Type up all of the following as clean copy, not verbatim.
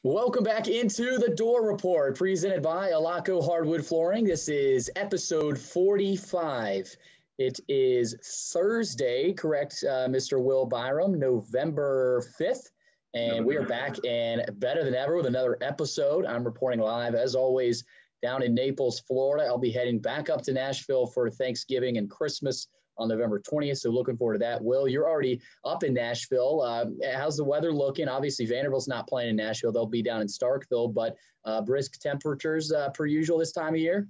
Welcome back into the Door Report, presented by Alaco Hardwood Flooring. This is episode 45. It is Thursday, correct, Mr. Will Byram, November 5th. And we are back and better than ever with another episode. I'm reporting live, as always, down in Naples, Florida. I'll be heading back up to Nashville for Thanksgiving and Christmas on November 20th. So looking forward to that. Will, you're already up in Nashville. How's the weather looking? Obviously, Vanderbilt's not playing in Nashville. They'll be down in Starkville, but brisk temperatures per usual this time of year?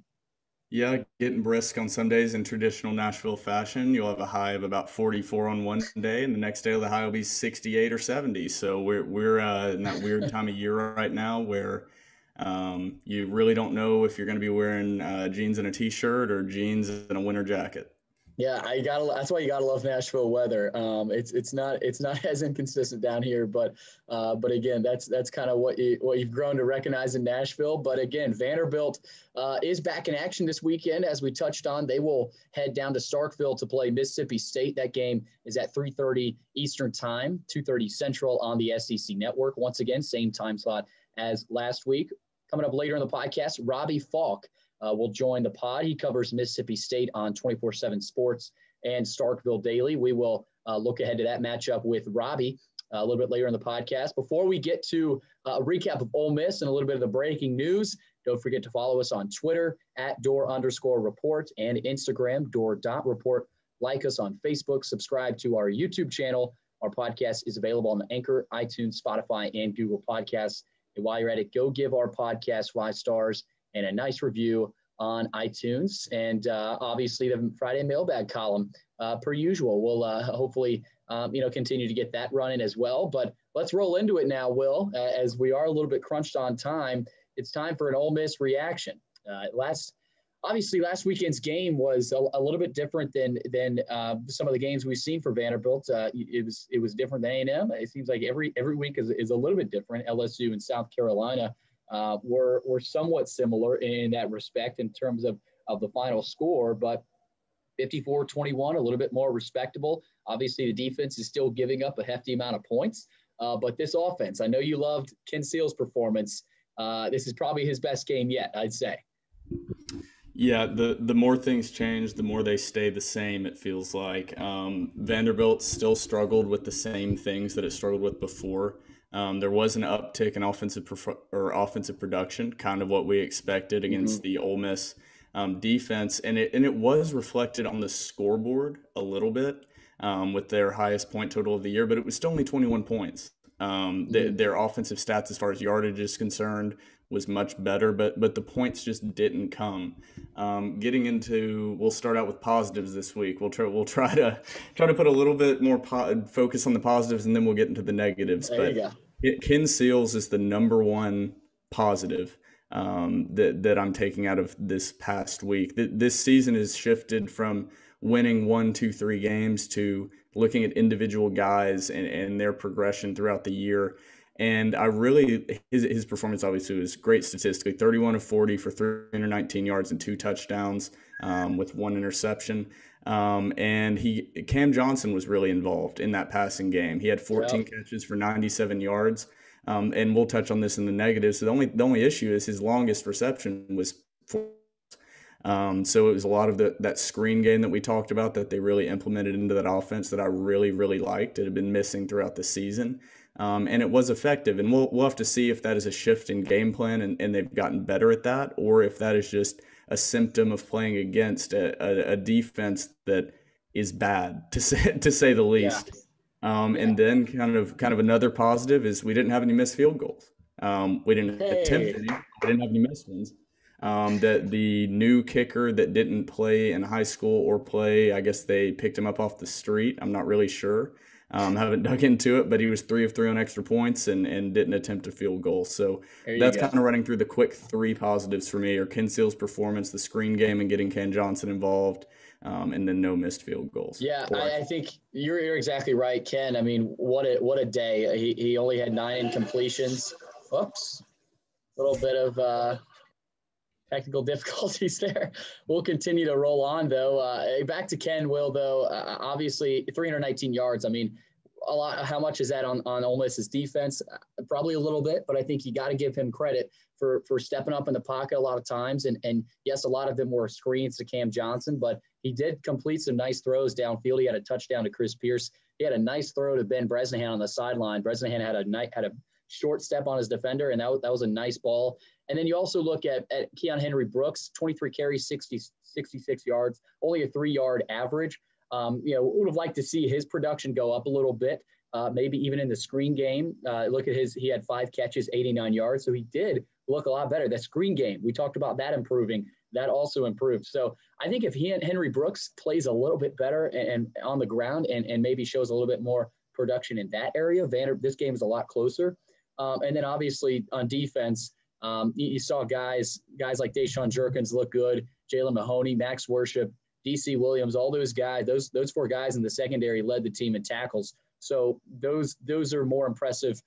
Yeah, getting brisk on some days in traditional Nashville fashion. You'll have a high of about 44 on one day, and the next day the high will be 68 or 70. So we're in that weird time of year right now where you really don't know if you're going to be wearing jeans and a t-shirt or jeans and a winter jacket. Yeah, that's why you gotta love Nashville weather. It's not as inconsistent down here, but again, that's kind of what you've grown to recognize in Nashville. But again, Vanderbilt is back in action this weekend, as we touched on. They will head down to Starkville to play Mississippi State. That game is at 3:30 Eastern Time, 2:30 Central on the SEC Network. Once again, same time slot as last week. Coming up later in the podcast, Robbie Faulk will join the pod. He covers Mississippi State on 24/7 Sports and Starkville Daily. We will look ahead to that matchup with Robbie a little bit later in the podcast. Before we get to a recap of Ole Miss and a little bit of the breaking news, don't forget to follow us on Twitter at @door_report and Instagram, door.report. Like us on Facebook. Subscribe to our YouTube channel. Our podcast is available on the Anchor, iTunes, Spotify, and Google Podcasts. And while you're at it, go give our podcast 5 stars and a nice review on iTunes. And obviously the Friday mailbag column, per usual. We'll hopefully, continue to get that running as well. But let's roll into it now, Will, as we are a little bit crunched on time. It's time for an Ole Miss reaction. Last weekend's game was a little bit different than some of the games we've seen for Vanderbilt. It was different than A&M. It seems like every week is a little bit different. LSU and South Carolina were somewhat similar in that respect in terms of the final score, but 54-21, a little bit more respectable. Obviously, the defense is still giving up a hefty amount of points, but this offense, I know you loved Ken Seal's performance. This is probably his best game yet, I'd say. Yeah, the more things change, the more they stay the same, it feels like. Vanderbilt still struggled with the same things that it struggled with before. There was an uptick in offensive production, kind of what we expected against the Ole Miss defense, and it was reflected on the scoreboard a little bit with their highest point total of the year, but it was still only 21 points. Their offensive stats, as far as yardage is concerned, was much better, but the points just didn't come. We'll start out with positives this week. We'll try to put a little bit more focus on the positives, and then we'll get into the negatives. There you go. Ken Seals is the number one positive that I'm taking out of this past week. This season has shifted from winning 1, 2, 3 games to looking at individual guys and their progression throughout the year. And his performance obviously was great statistically, 31 of 40 for 319 yards and 2 touchdowns with 1 interception. And Cam Johnson was really involved in that passing game. He had 14 catches for 97 yards. And we'll touch on this in the negatives. So the only issue is his longest reception was 4. So it was a lot of that screen game that we talked about that they really implemented into that offense that I really, really liked. It had been missing throughout the season. And it was effective. And we'll have to see if that is a shift in game plan and they've gotten better at that, or if that is just a symptom of playing against a defense that is bad, to say the least. Yeah. And then kind of another positive is we didn't have any missed field goals. We didn't attempt any. We didn't have any missed ones. That the new kicker that didn't play in high school I guess they picked him up off the street. I'm not really sure. Haven't dug into it, but he was 3 of 3 on extra points and didn't attempt a field goal. So that's kind of running through the quick 3 positives for me are Ken Seal's performance, the screen game and getting Ken Johnson involved, and then no missed field goals. Yeah, I think you're exactly right, Ken. I mean, what a day. He only had 9 incompletions. Whoops. A little bit of technical difficulties there. We'll continue to roll on, though. Back to Ken, Will, though. Obviously, 319 yards. I mean, a lot. How much is that on Ole Miss's defense? Probably a little bit, but I think you got to give him credit for stepping up in the pocket a lot of times. And yes, a lot of them were screens to Cam Johnson, but he did complete some nice throws downfield. He had a touchdown to Chris Pierce. He had a nice throw to Ben Bresnahan on the sideline. Bresnahan had a short step on his defender, and that was a nice ball. And then you also look at Keon Henry Brooks, 23 carries, 66 yards, only a 3-yard average. Would have liked to see his production go up a little bit, maybe even in the screen game. Look at he had 5 catches, 89 yards. So he did look a lot better. That screen game, we talked about that improving. That also improved. So I think if Henry Brooks plays a little bit better and on the ground and maybe shows a little bit more production in that area, this game is a lot closer. And then obviously on defense, you saw guys like Deshaun Jerkins look good, Jalen Mahoney, Max Worship, DC Williams, all those guys, those 4 guys in the secondary led the team in tackles. So those are more impressive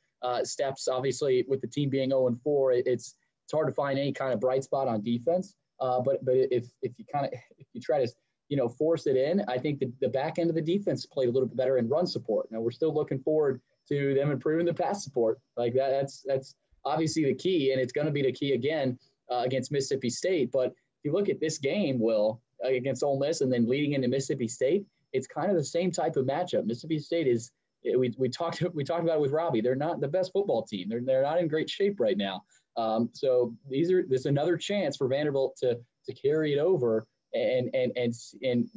steps. Obviously, with the team being 0-4, it's hard to find any kind of bright spot on defense. But if you try to force it in, I think the back end of the defense played a little bit better in run support. Now we're still looking forward to them improving the pass support. Like that's obviously the key, and it's going to be the key again against Mississippi State. But if you look at this game, Will, against Ole Miss and then leading into Mississippi State, it's kind of the same type of matchup. Mississippi State is we talked about it with Robbie. They're not the best football team. They're not in great shape right now. So this is another chance for Vanderbilt to carry it over and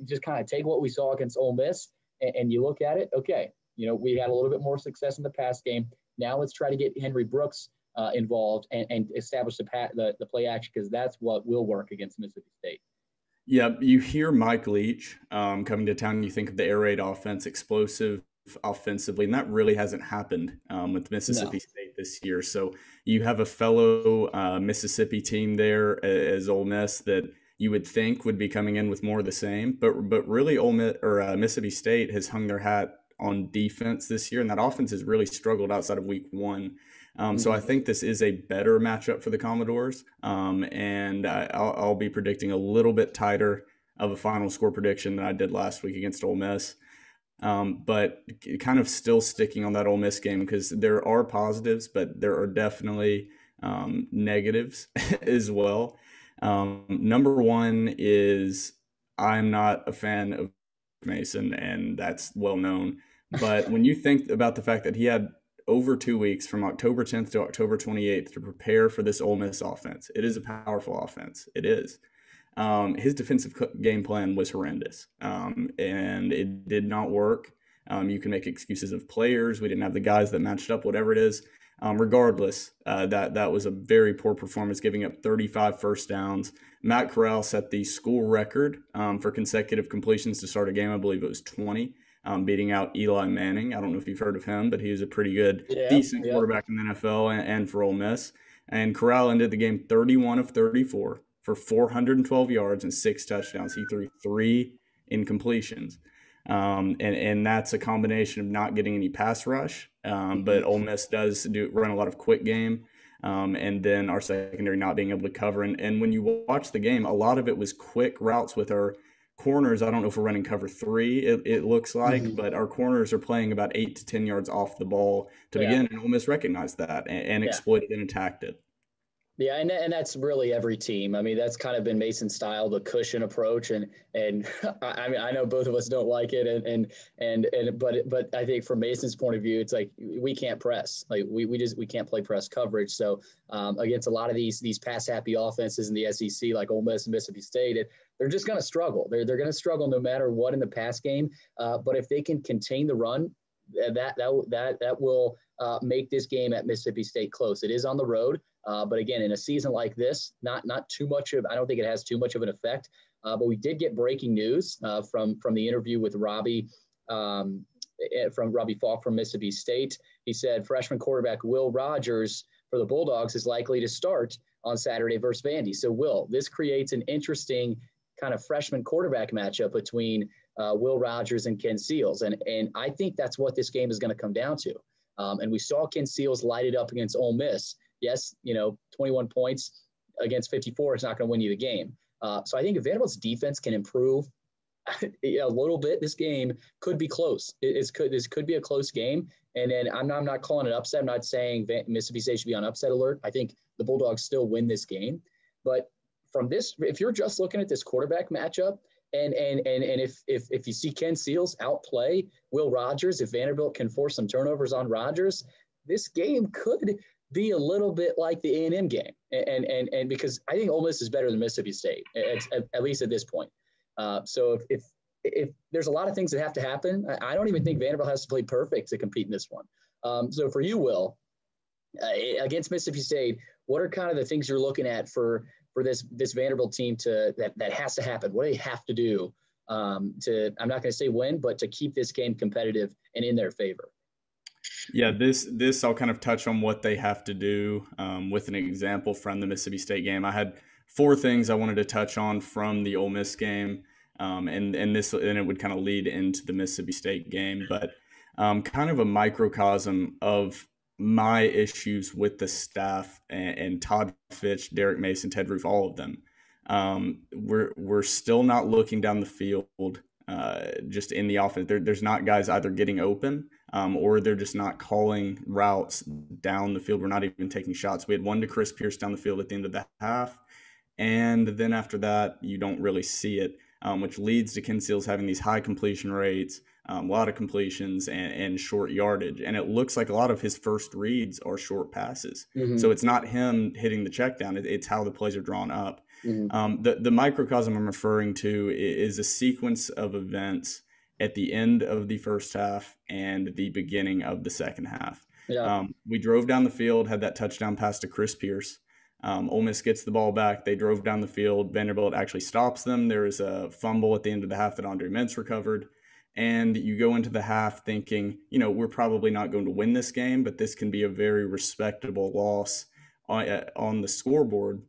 just kind of take what we saw against Ole Miss and you look at it. Okay, we had a little bit more success in the pass game. Now let's try to get Henry Brooks involved and establish the play action, because that's what will work against Mississippi State. Yeah, you hear Mike Leach coming to town, and you think of the air raid offense, explosive offensively, and that really hasn't happened with Mississippi State this year. So you have a fellow Mississippi team there as Ole Miss that you would think would be coming in with more of the same, but really Mississippi State has hung their hat on defense this year, and that offense has really struggled outside of week 1. So I think this is a better matchup for the Commodores, and I'll be predicting a little bit tighter of a final score prediction than I did last week against Ole Miss. But kind of still sticking on that Ole Miss game, because there are positives, but there are definitely negatives as well. Number one is I'm not a fan of Mason, and that's well known. But when you think about the fact that he had over 2 weeks from October 10th to October 28th to prepare for this Ole Miss offense, it is a powerful offense. It is. His defensive game plan was horrendous, and it did not work. You can make excuses of players. We didn't have the guys that matched up, whatever it is. Regardless, that was a very poor performance, giving up 35 first downs. Matt Corral set the school record for consecutive completions to start a game. I believe it was 20, beating out Eli Manning. I don't know if you've heard of him, but he was a pretty good, decent quarterback in the NFL and for Ole Miss. And Corral ended the game 31 of 34 for 412 yards and 6 touchdowns. He threw 3 incompletions. And that's a combination of not getting any pass rush, but Ole Miss does run a lot of quick game, and then our secondary not being able to cover. And when you watch the game, a lot of it was quick routes with our corners. I don't know if we're running cover 3, it looks like, but our corners are playing about 8 to 10 yards off the ball to begin, and Ole Miss recognized that and exploited and attacked it. Yeah, and that's really every team. I mean, that's kind of been Mason's style, the cushion approach, and I mean, I know both of us don't like it, but I think from Mason's point of view, it's like we can't press, like we can't play press coverage. So against a lot of these pass happy offenses in the SEC, like Ole Miss and Mississippi State, they're just going to struggle. They're going to struggle no matter what in the pass game. But if they can contain the run, that will make this game at Mississippi State close. It is on the road. But again, in a season like this, not too much I don't think it has too much of an effect. But we did get breaking news from the interview with Robbie Faulk from Mississippi State. He said freshman quarterback Will Rogers for the Bulldogs is likely to start on Saturday versus Vandy. So Will, this creates an interesting kind of freshman quarterback matchup between Will Rogers and Ken Seals. And I think that's what this game is going to come down to. And we saw Ken Seals light it up against Ole Miss. Yes, 21 points against 54 is not going to win you the game. So I think if Vanderbilt's defense can improve, a little bit. This game could be close. This could be a close game. And then I'm not calling it upset. I'm not saying Mississippi State should be on upset alert. I think the Bulldogs still win this game. But from this, if you're just looking at this quarterback matchup, and if you see Ken Seals outplay Will Rogers, if Vanderbilt can force some turnovers on Rogers, this game could be a little bit like the A&M game. And because I think Ole Miss is better than Mississippi State, at least at this point. So if there's a lot of things that have to happen, I don't even think Vanderbilt has to play perfect to compete in this one. So for you, Will, against Mississippi State, what are kind of the things you're looking at for this Vanderbilt team that has to happen? What do they have to do I'm not going to say win, but to keep this game competitive and in their favor? Yeah, this I'll kind of touch on what they have to do with an example from the Mississippi State game. I had 4 things I wanted to touch on from the Ole Miss game, and it would kind of lead into the Mississippi State game, but kind of a microcosm of my issues with the staff and Todd Fitch, Derek Mason, Ted Roof, all of them. We're still not looking down the field, just in the offense. There's not guys either getting open or they're just not calling routes down the field. We're not even taking shots. We had one to Chris Pierce down the field at the end of the half, and then after that, you don't really see it, which leads to Ken Seals having these high completion rates, a lot of completions and short yardage. And it looks like a lot of his first reads are short passes. Mm-hmm. So it's not him hitting the check down. It's how the plays are drawn up. Mm-hmm. The microcosm I'm referring to is a sequence of events at the end of the first half and the beginning of the second half. Yeah. We drove down the field, had that touchdown pass to Chris Pierce. Ole Miss gets the ball back. They drove down the field. Vanderbilt actually stops them. There is a fumble at the end of the half that Andre Mintz recovered. And you go into the half thinking, we're probably not going to win this game, but this can be a very respectable loss on the scoreboard.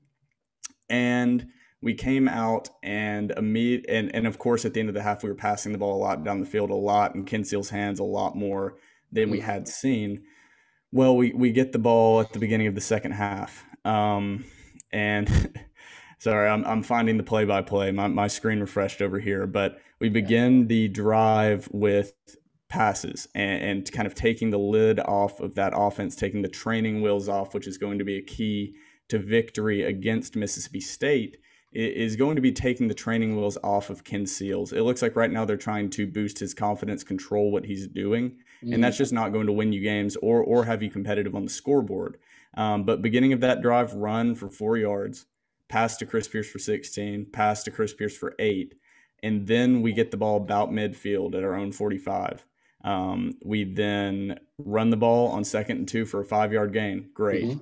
And we came out and of course, at the end of the half, we were passing the ball a lot down the field, a lot in Ken Seals' hands, a lot more than we had seen. Well, we get the ball at the beginning of the second half. And sorry, I'm finding the play-by-play. My screen refreshed over here, but we begin the drive with passes and kind of taking the lid off of that offense, taking the training wheels off, which is going to be a key to victory against Mississippi State, is going to be taking the training wheels off of Ken Seals. It looks like right now they're trying to boost his confidence, control what he's doing, and that's just not going to win you games or have you competitive on the scoreboard. But beginning of that drive, run for 4 yards, pass to Chris Pierce for 16, pass to Chris Pierce for 8, and then we get the ball about midfield at our own 45. We then run the ball on 2nd and 2 for a 5-yard gain. Great.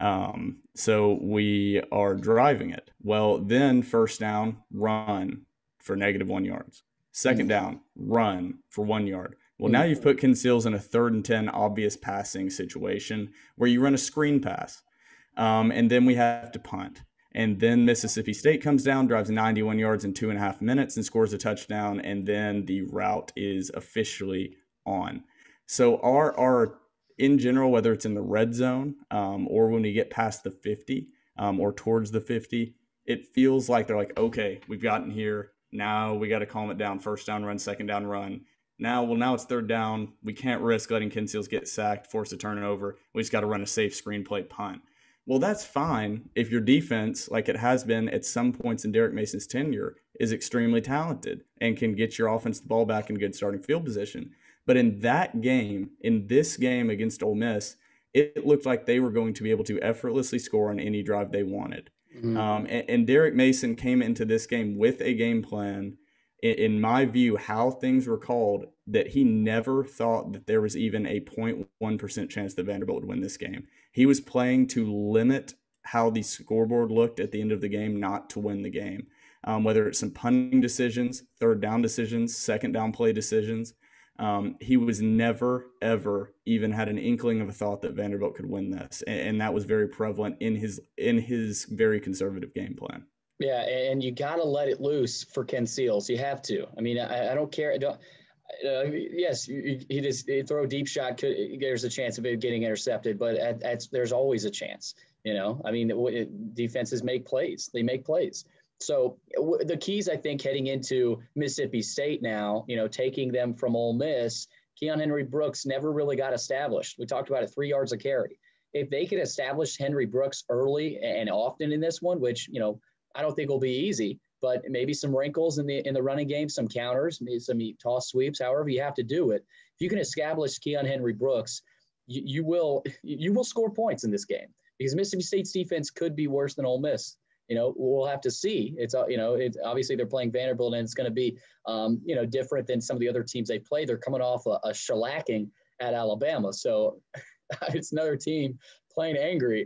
Mm-hmm. So we are driving it. Well, then first down, run for -1 yards. Second down, run for 1 yard. Well, now you've put Ken Seals in a 3rd and 10 obvious passing situation where you run a screen pass, and then we have to punt. And then Mississippi State comes down, drives 91 yards in 2.5 minutes and scores a touchdown, and then the route is officially on. So our in general, whether it's in the red zone or when we get past the 50 or towards the 50, it feels like they're like, okay, we've gotten here. Now we got to calm it down. First down run, second down run. Now it's 3rd down. We can't risk letting Ken Seals get sacked, force a turnover. We just got to run a safe screenplay punt. Well, that's fine if your defense, like it has been at some points in Derek Mason's tenure, is extremely talented and can get your offense the ball back in good starting field position. But in this game against Ole Miss, it looked like they were going to be able to effortlessly score on any drive they wanted. Mm-hmm. And Derek Mason came into this game with a game plan, in my view, how things were called, that he never thought that there was even a 0.1% chance that Vanderbilt would win this game. He was playing to limit how the scoreboard looked at the end of the game, not to win the game. Whether it's some punting decisions, 3rd down decisions, 2nd down play decisions. He was never, ever even had an inkling of a thought that Vanderbilt could win this. And that was very prevalent in his very conservative game plan. Yeah, and you got to let it loose for Ken Seals. You have to. I mean, I don't care. Yes, he throw a deep shot. There's a chance of it getting intercepted, but there's always a chance. I mean, defenses make plays. They make plays. So the keys, I think, heading into Mississippi State now, taking them from Ole Miss, Keon Henry Brooks never really got established. We talked about it, 3 yards of carry. If they could establish Henry Brooks early and often in this one, which, I don't think will be easy, but maybe some wrinkles in the running game, some counters, maybe some toss sweeps, however you have to do it. If you can establish Keon Henry Brooks, you will score points in this game because Mississippi State's defense could be worse than Ole Miss. We'll have to see. It's obviously they're playing Vanderbilt, and it's going to be, different than some of the other teams they play. They're coming off a shellacking at Alabama, so it's another team playing angry.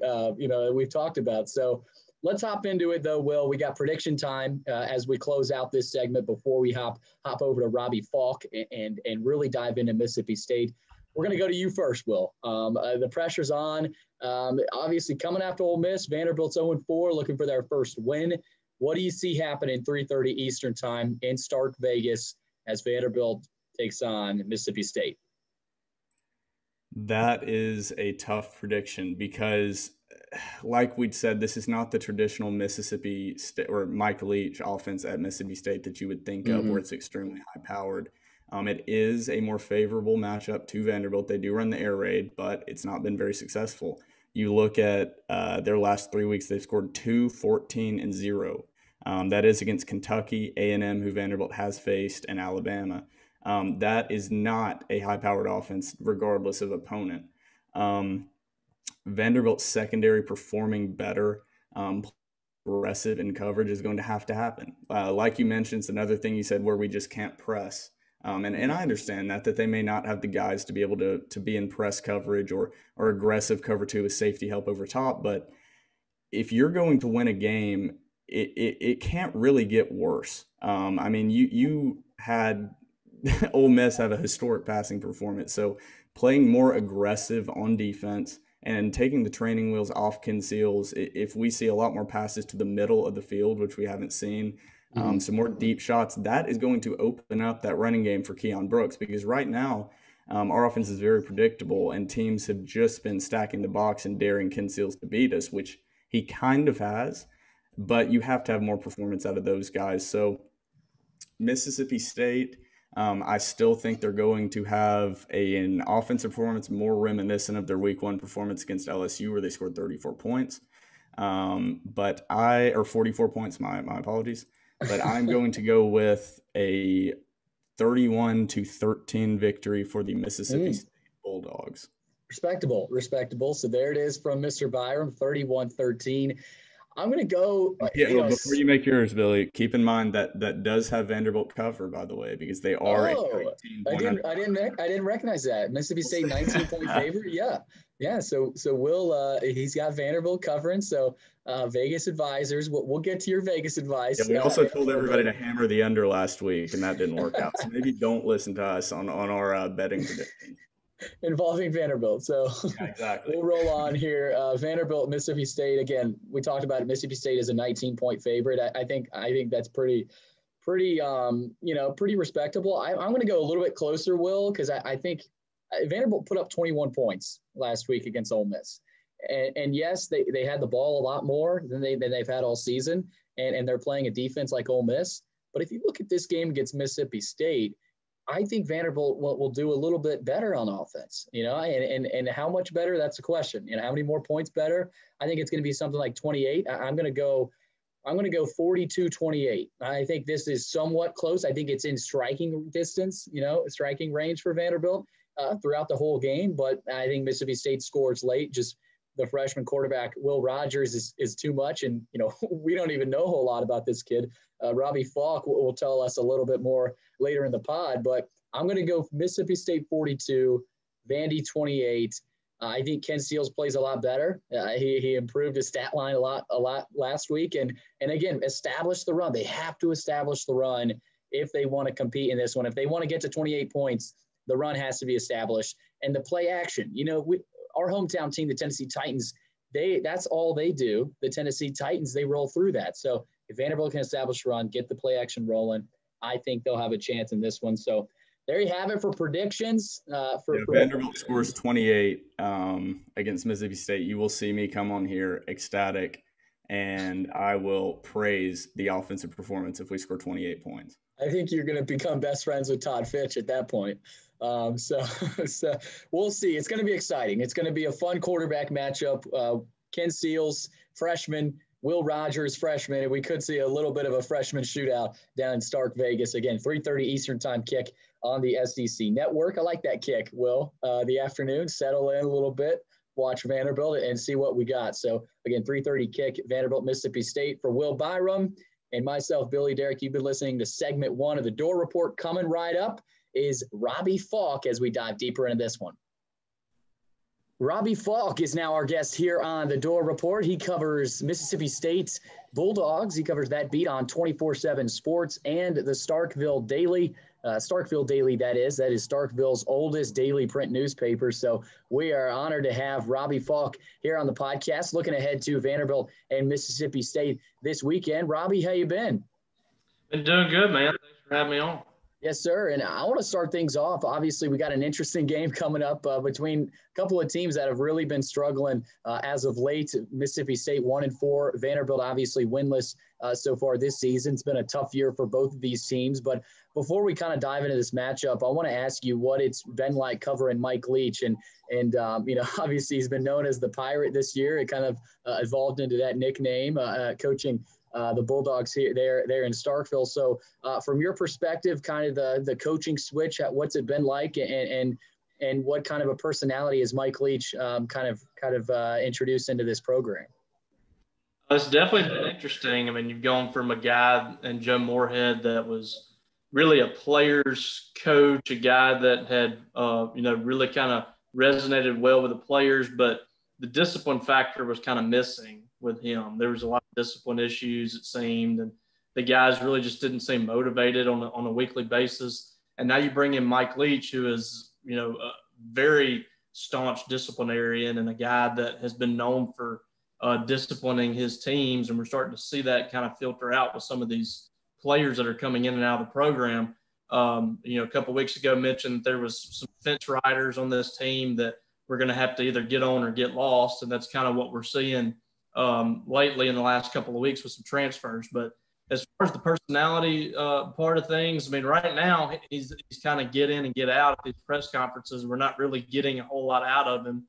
We've talked about. So let's hop into it, though. Will, we got prediction time as we close out this segment before we hop over to Robbie Faulk and really dive into Mississippi State. We're going to go to you first, Will. The pressure's on. Obviously, coming after Ole Miss, Vanderbilt's 0-4, looking for their first win. What do you see happening 3:30 Eastern time in Stark Vegas as Vanderbilt takes on Mississippi State? That is a tough prediction because, like we'd said, this is not the traditional Mississippi State or Mike Leach offense at Mississippi State that you would think of, where it's extremely high-powered. It is a more favorable matchup to Vanderbilt. They do run the air raid, but it's not been very successful. You look at their last 3 weeks, they've scored 2, 14, and 0. That is against Kentucky, A&M, who Vanderbilt has faced, and Alabama. That is not a high-powered offense, regardless of opponent. Vanderbilt's secondary performing better, aggressive in coverage is going to have to happen. Like you mentioned, it's another thing you said where we just can't press. And I understand that they may not have the guys to be able to be in press coverage or aggressive cover two with safety help over top. But if you're going to win a game, it can't really get worse. You had Ole Miss have a historic passing performance. So playing more aggressive on defense and taking the training wheels off Ken Seals, if we see a lot more passes to the middle of the field, which we haven't seen, some more deep shots, that is going to open up that running game for Keon Brooks, because right now our offense is very predictable and teams have just been stacking the box and daring Ken Seals to beat us, which he kind of has, but you have to have more performance out of those guys. So Mississippi State, I still think they're going to have an offensive performance more reminiscent of their week 1 performance against LSU, where they scored 34 points. Or 44 points, my apologies. But I'm going to go with a 31-13 victory for the Mississippi State Bulldogs. Respectable. So there it is from Mr. Byram, 31-13. I'm going to go. Before you make yours, Billy, keep in mind that does have Vanderbilt cover, by the way, because they are. I didn't recognize that. Mississippi State 19-point favorite. Yeah. So Will, he's got Vanderbilt covering. So Vegas advisors, we'll get to your Vegas advice. Yeah, we also told everybody to hammer the under last week, and that didn't work out. So maybe don't listen to us on our betting prediction involving Vanderbilt. So yeah, exactly. We'll roll on here. Vanderbilt, Mississippi State. Again, we talked about it. Mississippi State is a 19-point favorite. I think that's pretty respectable. I'm going to go a little bit closer, Will, because I think Vanderbilt put up 21 points last week against Ole Miss. And yes, they had the ball a lot more than they've had all season, and they're playing a defense like Ole Miss. But if you look at this game against Mississippi State, I think Vanderbilt will do a little bit better on offense, and how much better, that's a question. How many more points better? I think it's going to be something like 28. I'm going to go 42-28. I think this is somewhat close. I think it's in striking distance, striking range for Vanderbilt throughout the whole game. But I think Mississippi State scores late. Just the freshman quarterback, Will Rogers, is too much. And, we don't even know a whole lot about this kid. Robbie Faulk will tell us a little bit more later in the pod. But I'm going to go Mississippi State 42, Vandy 28. I think Ken Seals plays a lot better. He improved his stat line a lot last week. And again, establish the run. They have to establish the run if they want to compete in this one. If they want to get to 28 points, the run has to be established. And the play action, our hometown team, the Tennessee Titans, that's all they do. The Tennessee Titans, they roll through that. So if Vanderbilt can establish a run, get the play action rolling, I think they'll have a chance in this one. So there you have it for predictions. Vanderbilt scores 28 against Mississippi State. You will see me come on here ecstatic and I will praise the offensive performance if we score 28 points. I think you're going to become best friends with Todd Fitch at that point. So we'll see. It's going to be exciting. It's going to be a fun quarterback matchup. Ken Seals, freshman, Will Rogers, freshman, and we could see a little bit of a freshman shootout down in Stark Vegas. Again, 3:30 Eastern time kick on the SEC Network. I like that kick, Will. The afternoon, settle in a little bit, watch Vanderbilt, and see what we got. So, again, 3:30 kick, Vanderbilt-Mississippi State. For Will Byram and myself, Billy Derrick, you've been listening to segment 1 of the Door Report. Coming right up is Robbie Faulk as we dive deeper into this one. Robbie Faulk is now our guest here on the Door Report. He covers Mississippi State's Bulldogs. He covers that beat on 24/7 Sports and the Starkville Daily. Starkville Daily, that is. That is Starkville's oldest daily print newspaper. So we are honored to have Robbie Faulk here on the podcast, looking ahead to Vanderbilt and Mississippi State this weekend. Robbie, how you been? Been doing good, man. Thanks for having me on. Yes, sir. And I want to start things off. Obviously, we got an interesting game coming up between a couple of teams that have really been struggling as of late. Mississippi State 1-4, Vanderbilt obviously winless so far this season. It's been a tough year for both of these teams. But before we kind of dive into this matchup, I want to ask you what it's been like covering Mike Leach. And obviously he's been known as the Pirate this year. It kind of evolved into that nickname, coaching the Bulldogs here, there in Starkville. So from your perspective, kind of the coaching switch, what's it been like, and what kind of a personality is Mike Leach kind of introduced into this program? It's definitely been interesting. I mean, you've gone from a guy in Joe Moorhead that was really a player's coach, a guy that had really kind of resonated well with the players, but the discipline factor was kind of missing with him. There was a lot of discipline issues, it seemed, and the guys really just didn't seem motivated on a weekly basis. And now you bring in Mike Leach, who is, a very staunch disciplinarian and a guy that has been known for disciplining his teams. And we're starting to see that kind of filter out with some of these players that are coming in and out of the program. A couple of weeks ago mentioned that there was some fence riders on this team that we're going to have to either get on or get lost. And that's kind of what we're seeing lately in the last couple of weeks with some transfers. But as far as the personality part of things, I mean, right now he's kind of get in and get out at these press conferences. We're not really getting a whole lot out of him.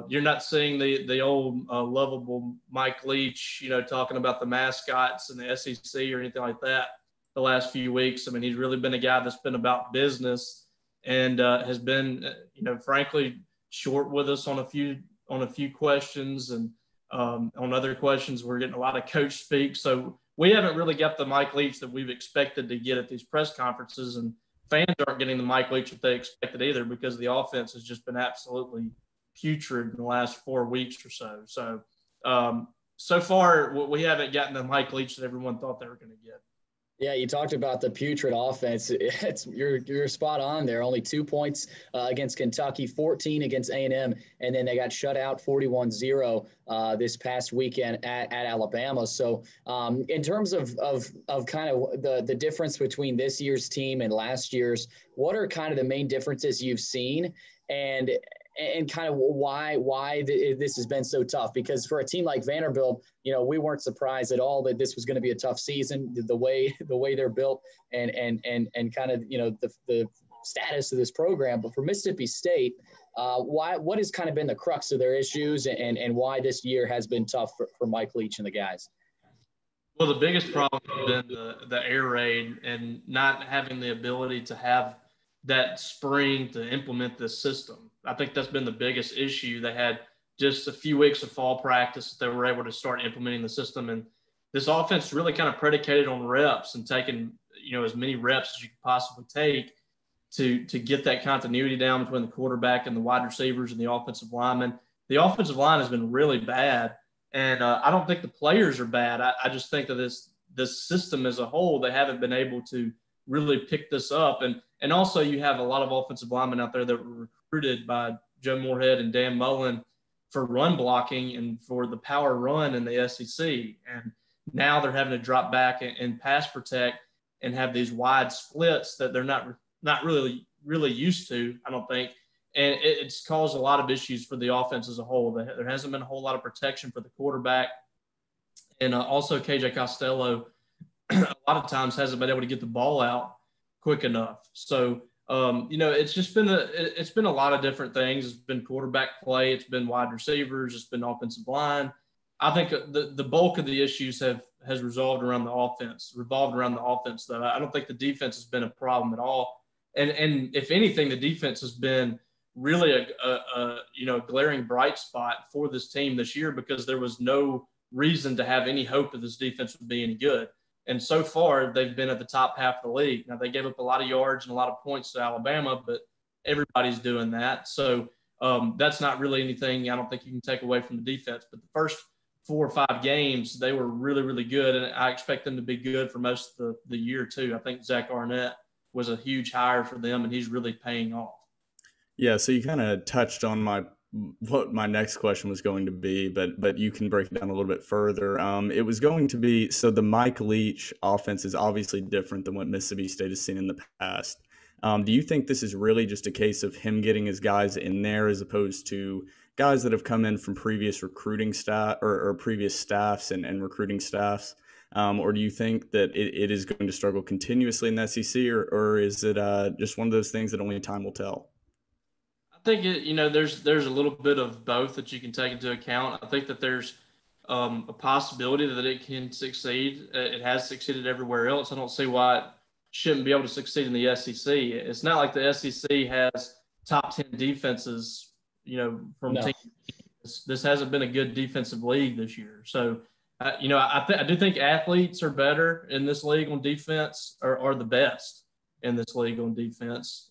You're not seeing the old lovable Mike Leach, talking about the mascots and the SEC or anything like that the last few weeks. I mean, he's really been a guy that's been about business and has been, frankly, short with us on a few questions, and on other questions we're getting a lot of coach speak. So we haven't really got the Mike Leach that we've expected to get at these press conferences, and fans aren't getting the Mike Leach that they expected either, because the offense has just been absolutely putrid in the last 4 weeks or so. So so far we haven't gotten the Mike Leach that everyone thought they were going to get. Yeah, you talked about the putrid offense. You're spot on there. Only 2 points against Kentucky, 14 against A&M, and then they got shut out 41-0 this past weekend at Alabama. So in terms of kind of the difference between this year's team and last year's, what are kind of the main differences you've seen, and kind of why this has been so tough? Because for a team like Vanderbilt, we weren't surprised at all that this was going to be a tough season, the way they're built and kind of, the status of this program. But for Mississippi State, what has kind of been the crux of their issues, and why this year has been tough for Mike Leach and the guys? Well, the biggest problem has been the air raid and not having the ability to have that spring to implement this system. I think that's been the biggest issue. They had just a few weeks of fall practice that they were able to start implementing the system. And this offense really kind of predicated on reps and taking, as many reps as you could possibly take to get that continuity down between the quarterback and the wide receivers and the offensive linemen. The offensive line has been really bad. And I don't think the players are bad. I just think that this system as a whole, they haven't been able to really pick this up. And also you have a lot of offensive linemen out there that were recruited by Joe Moorhead and Dan Mullen for run blocking and for the power run in the SEC. And now they're having to drop back and pass protect and have these wide splits that they're not really used to, I don't think. And it's caused a lot of issues for the offense as a whole. There hasn't been a whole lot of protection for the quarterback. And also KJ Costello a lot of times hasn't been able to get the ball out quick enough. So, it's just been it's been a lot of different things. It's been quarterback play. It's been wide receivers. It's been offensive line. I think the bulk of the issues has revolved around the offense, though. I don't think the defense has been a problem at all. And if anything, the defense has been really a glaring bright spot for this team this year, because there was no reason to have any hope that this defense would be any good. And so far, they've been at the top half of the league. Now, they gave up a lot of yards and a lot of points to Alabama, but everybody's doing that. So that's not really anything I don't think you can take away from the defense. But the first 4 or 5 games, they were really, really good. And I expect them to be good for most of the year, too. I think Zach Arnett was a huge hire for them, and he's really paying off. Yeah, so you kind of touched on what my next question was going to be, but you can break it down a little bit further. It was going to be, so the Mike Leach offense is obviously different than what Mississippi State has seen in the past. Do you think this is really just a case of him getting his guys in there as opposed to guys that have come in from previous recruiting staff or previous staffs and recruiting staffs? Or do you think that it is going to struggle continuously in the SEC, or is it just one of those things that only time will tell? I think there's a little bit of both that you can take into account. I think that there's a possibility that it can succeed. It has succeeded everywhere else. I don't see why it shouldn't be able to succeed in the SEC. It's not like the SEC has top 10 defenses, from teams. This hasn't been a good defensive league this year. So, I do think athletes are better in this league on defense, or are the best in this league on defense.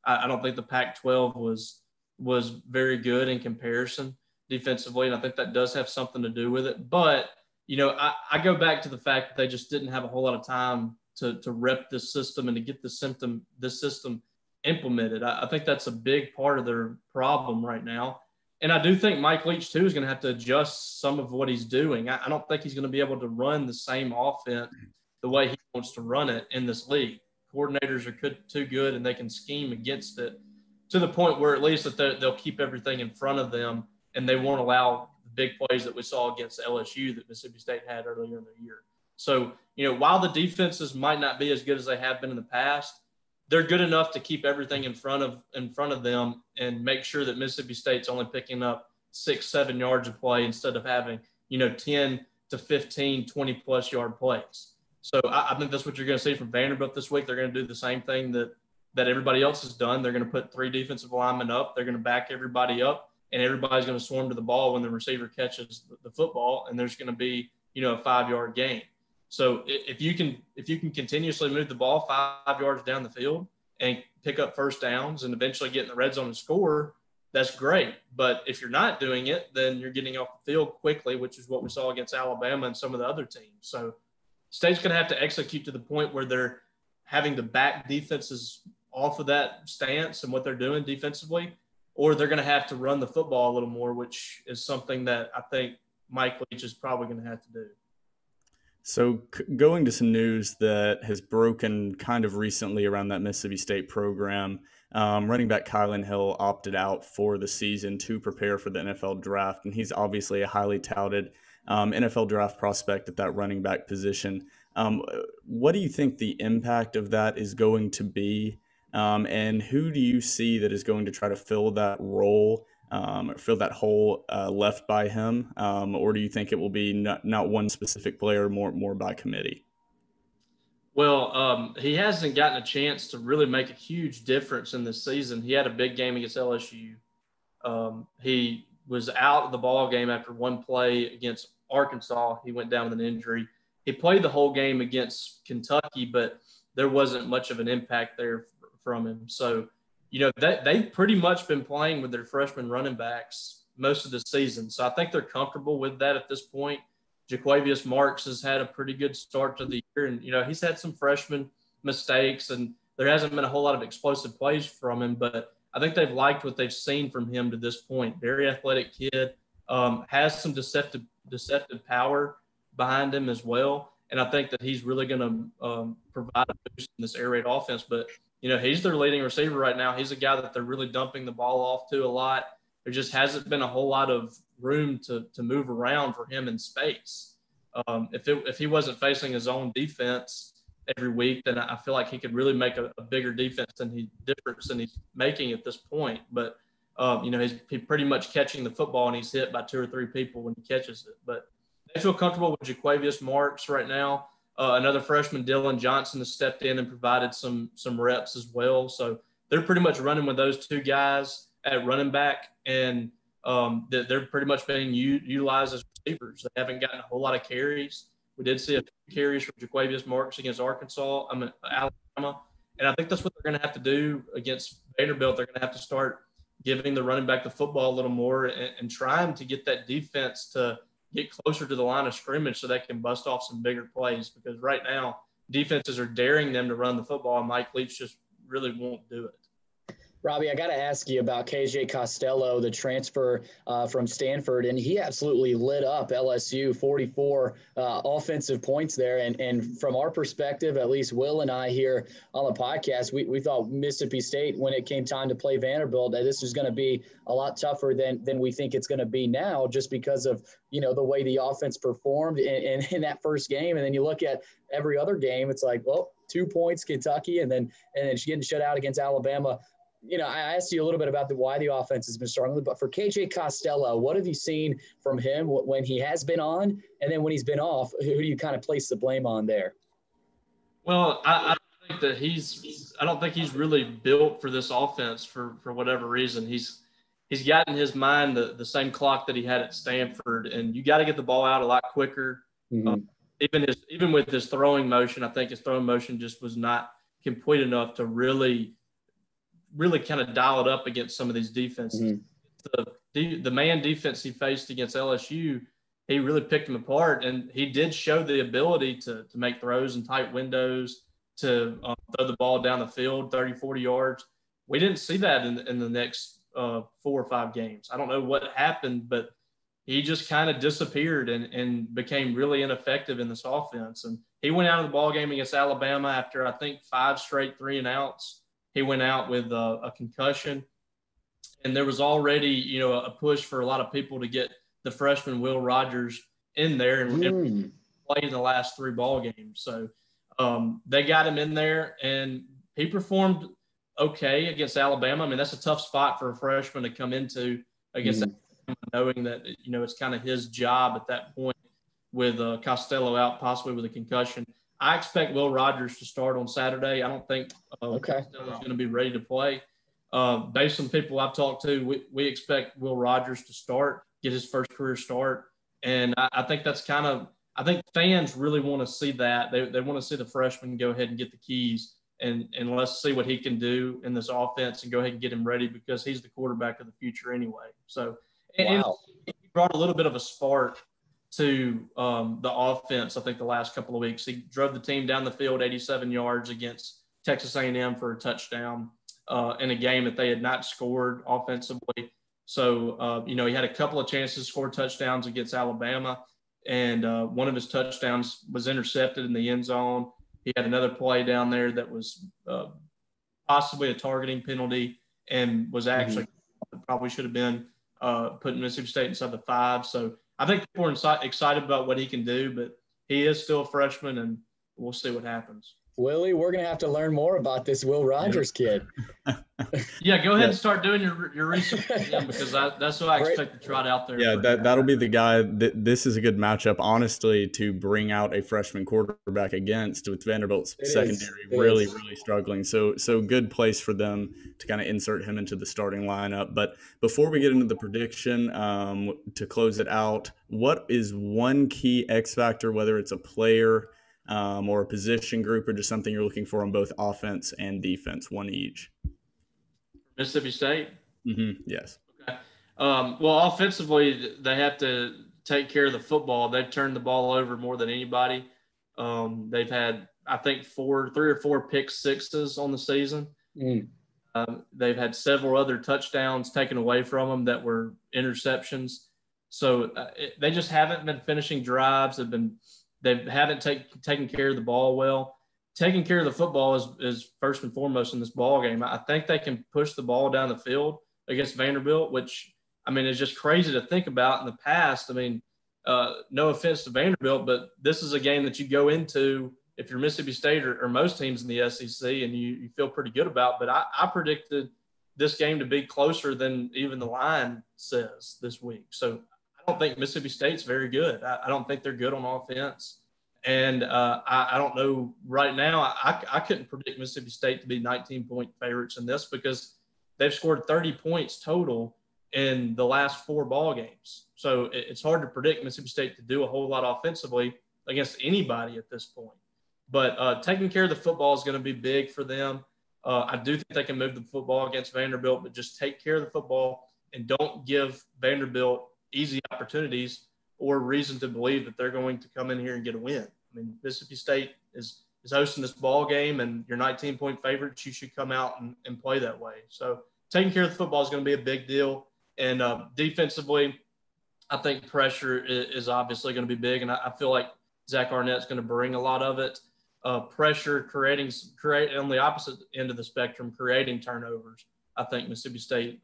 I don't think the Pac-12 was very good in comparison defensively, and I think that does have something to do with it. But, I go back to the fact that they just didn't have a whole lot of time to rep this system and to get this system implemented. I think that's a big part of their problem right now. And I do think Mike Leach, too, is going to have to adjust some of what he's doing. I don't think he's going to be able to run the same offense the way he wants to run it in this league. Coordinators are too good, and they can scheme against it to the point where at least that they'll keep everything in front of them, and they won't allow the big plays that we saw against LSU that Mississippi State had earlier in the year. So, while the defenses might not be as good as they have been in the past, they're good enough to keep everything in front of them and make sure that Mississippi State's only picking up 6-7 yards of play instead of having, 10 to 15, 20-plus yard plays. So I think that's what you're going to see from Vanderbilt this week. They're going to do the same thing that everybody else has done. They're going to put 3 defensive linemen up. They're going to back everybody up, and everybody's going to swarm to the ball when the receiver catches the football, and there's going to be, a 5-yard gain. So if you can continuously move the ball 5 yards down the field and pick up first downs and eventually get in the red zone and score, that's great. But if you're not doing it, then you're getting off the field quickly, which is what we saw against Alabama and some of the other teams. So State's going to have to execute to the point where they're having to back defenses off of that stance and what they're doing defensively, or they're going to have to run the football a little more, which is something that I think Mike Leach is probably going to have to do. So going to some news that has broken kind of recently around that Mississippi State program, running back Kylian Hill opted out for the season to prepare for the NFL draft, and he's obviously a highly touted NFL draft prospect at that running back position. What do you think the impact of that is going to be? And who do you see that is going to try to fill that role, or fill that hole left by him? Or do you think it will be not one specific player, more by committee? Well, he hasn't gotten a chance to really make a huge difference in this season. He had a big game against LSU. He was out of the ball game after one play against Arkansas. He went down with an injury. He played the whole game against Kentucky, but there wasn't much of an impact there from him. So, they've pretty much been playing with their freshman running backs most of the season. So I think they're comfortable with that at this point. Jaquavius Marks has had a pretty good start to the year, and, he's had some freshman mistakes, and there hasn't been a whole lot of explosive plays from him, but I think they've liked what they've seen from him to this point. Very athletic kid, has some deceptive power behind him as well. And I think that he's really going to provide a boost in this air raid offense. But, he's their leading receiver right now. He's a guy that they're really dumping the ball off to a lot. There just hasn't been a whole lot of room to move around for him in space. If he wasn't facing his own defense every week, then I feel like he could really make a bigger difference than he's making at this point. But he's pretty much catching the football, and he's hit by 2 or 3 people when he catches it. But they feel comfortable with Jaquavius Marks right now. Another freshman, Dylan Johnson, has stepped in and provided some reps as well. So they're pretty much running with those 2 guys at running back, and they're pretty much being utilized as receivers. They haven't gotten a whole lot of carries. We did see a few carries from Jaquavius Marks against Alabama, and I think that's what they're going to have to do against Vanderbilt. They're going to have to start giving the running back the football a little more and trying to get that defense to get closer to the line of scrimmage so they can bust off some bigger plays, because right now defenses are daring them to run the football, and Mike Leach just really won't do it. Robbie, I got to ask you about KJ Costello, the transfer from Stanford, and he absolutely lit up LSU, 44 offensive points there. And from our perspective, at least Will and I here on the podcast, we thought Mississippi State, when it came time to play Vanderbilt, that this was going to be a lot tougher than we think it's going to be now, just because of, the way the offense performed in that first game. And then you look at every other game, it's like, well, 2 points, Kentucky, and then getting shut out against Alabama. I asked you a little bit about why the offense has been struggling, but for KJ Costello, what have you seen from him when he has been on, and then when he's been off? Who do you kind of place the blame on there? Well, I don't think he's really built for this offense for whatever reason. He's got in his mind the same clock that he had at Stanford, and you got to get the ball out a lot quicker. Mm-hmm. Even with his throwing motion, I think his throwing motion just was not complete enough to really kind of dial it up against some of these defenses. Mm-hmm. The man defense he faced against LSU, he really picked them apart, and he did show the ability to make throws in tight windows, to throw the ball down the field 30, 40 yards. We didn't see that in the next 4 or 5 games. I don't know what happened, but he just kind of disappeared and became really ineffective in this offense. And he went out of the ball game against Alabama after, I think, 5 straight 3-and-outs. He went out with a concussion, and there was already, a push for a lot of people to get the freshman Will Rogers in there and play in the last 3 ball games. So they got him in there, and he performed okay against Alabama. I mean, that's a tough spot for a freshman to come into against Alabama, knowing that, it's kind of his job at that point with Costello out, possibly with a concussion. I expect Will Rogers to start on Saturday. I don't think Costello is going to be ready to play. Based on the people I've talked to, we expect Will Rogers to start, get his first career start. And I think that's I think fans really want to see that. They want to see the freshman go ahead and get the keys and let's see what he can do in this offense and go ahead and get him ready, because he's the quarterback of the future anyway. So and he brought a little bit of a spark to the offense, I think, the last couple of weeks. He drove the team down the field 87 yards against Texas A&M for a touchdown in a game that they had not scored offensively. So, he had a couple of chances to score touchdowns against Alabama, and one of his touchdowns was intercepted in the end zone. He had another play down there that was possibly a targeting penalty and was actually probably should have been putting Mississippi State inside the 5. So I think people are excited about what he can do, but he is still a freshman, and we'll see what happens. Willie, we're going to have to learn more about this Will Rogers kid. Yeah, go ahead and start doing your research, because that's what I expect to trot out there. Yeah, that'll be the guy. This is a good matchup, honestly, to bring out a freshman quarterback against, with Vanderbilt's secondary really struggling. So good place for them to kind of insert him into the starting lineup. But before we get into the prediction, to close it out, what is one key X factor, whether it's a player or a position group, or just something you're looking for on both offense and defense, one each? Mississippi State? Mm-hmm. Yes. Okay. Well, offensively, they have to take care of the football. They've turned the ball over more than anybody. They've had, I think, 3 or 4 pick sixes on the season. They've had several other touchdowns taken away from them that were interceptions. So they just haven't been finishing drives. They haven't taken care of the ball well. Taking care of the football is first and foremost in this ball game. I think they can push the ball down the field against Vanderbilt, which, I mean, is just crazy to think about in the past. I mean, no offense to Vanderbilt, but this is a game that you go into if you're Mississippi State or most teams in the SEC, and you feel pretty good about. But I predicted this game to be closer than even the line says this week. So I don't think Mississippi State's very good. I don't think they're good on offense. And I don't know right now. I couldn't predict Mississippi State to be 19-point favorites in this because they've scored 30 points total in the last 4 ball games. So it's hard to predict Mississippi State to do a whole lot offensively against anybody at this point. But taking care of the football is going to be big for them. I do think they can move the football against Vanderbilt, but just take care of the football and don't give Vanderbilt easy opportunities or reason to believe that they're going to come in here and get a win. I mean, Mississippi State is hosting this ball game, and you're 19-point favorites. You should come out and play that way. So taking care of the football is going to be a big deal. And defensively, I think pressure is obviously going to be big, and I feel like Zach Arnett's going to bring a lot of it. Pressure, create on the opposite end of the spectrum, creating turnovers. I think Mississippi State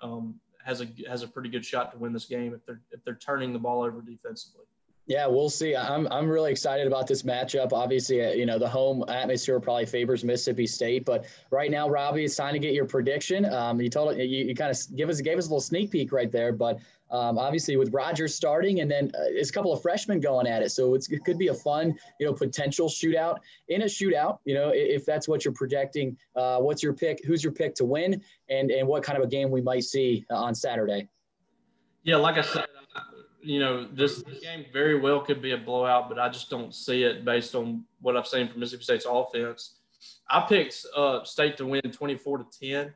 has a pretty good shot to win this game if they're turning the ball over defensively. Yeah, we'll see. I'm really excited about this matchup. Obviously, the home atmosphere probably favors Mississippi State, but right now, Robbie, it's time to get your prediction. You kind of gave us a little sneak peek right there, but obviously with Rogers starting and then there's a couple of freshmen going at it, so it could be a fun, potential shootout. In a shootout, if that's what you're projecting, what's your pick? Who's your pick to win, and what kind of a game we might see on Saturday? Yeah, like I said. This game very well could be a blowout, but I just don't see it based on what I've seen from Mississippi State's offense. I picked State to win 24-10.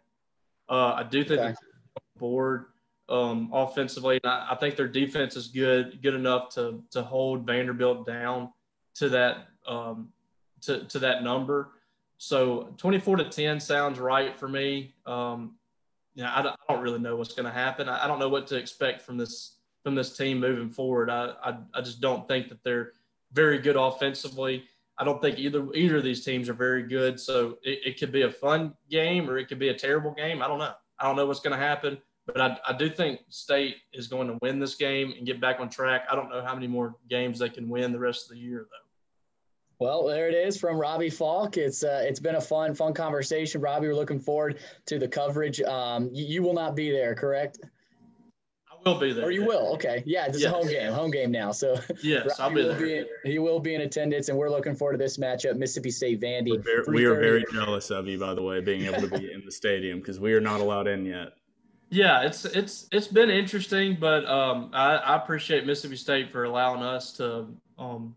I do think they're on the board offensively, and I think their defense is good enough to hold Vanderbilt down to that to that number. So 24-10 sounds right for me. I don't really know what's going to happen. I don't know what to expect from this team moving forward. I just don't think that they're very good offensively. I don't think either of these teams are very good. So it could be a fun game or it could be a terrible game. I don't know. I don't know what's going to happen, but I do think State is going to win this game and get back on track. I don't know how many more games they can win the rest of the year, though. Well, there it is from Robbie Faulk. It's been a fun conversation. Robbie, we're looking forward to the coverage. You will not be there, correct? Will be there. Or you will. Okay. Yeah, this is a home game now. So yes, I'll be there. He will be in attendance, and we're looking forward to this matchup, Mississippi State Vandy. We are very jealous of you, by the way, being able to be in the stadium because we are not allowed in yet. Yeah, it's been interesting, but I appreciate Mississippi State for allowing us to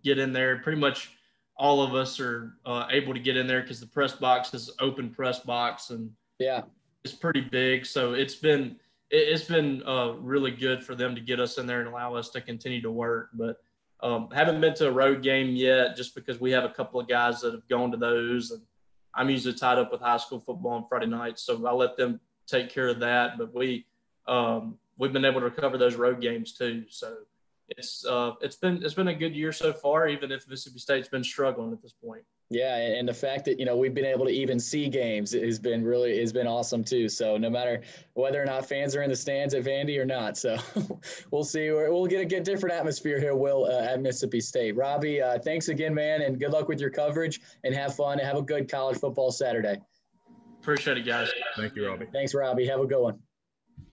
get in there. Pretty much all of us are able to get in there because the press box is open press box, and it's pretty big. So it's been really good for them to get us in there and allow us to continue to work. But haven't been to a road game yet just because we have a couple of guys that have gone to those. And I'm usually tied up with high school football on Friday nights, so I let them take care of that. But we've been able to cover those road games too. So it's been a good year so far, even if Mississippi State's been struggling at this point. Yeah, and the fact that we've been able to even see games has been awesome too. So no matter whether or not fans are in the stands at Vandy or not, so we'll see. We'll get a different atmosphere here, Will, at Mississippi State. Robbie, thanks again, man, and good luck with your coverage. And have fun. And have a good college football Saturday. Appreciate it, guys. Thank you, Robbie. Thanks, Robbie. Have a good one.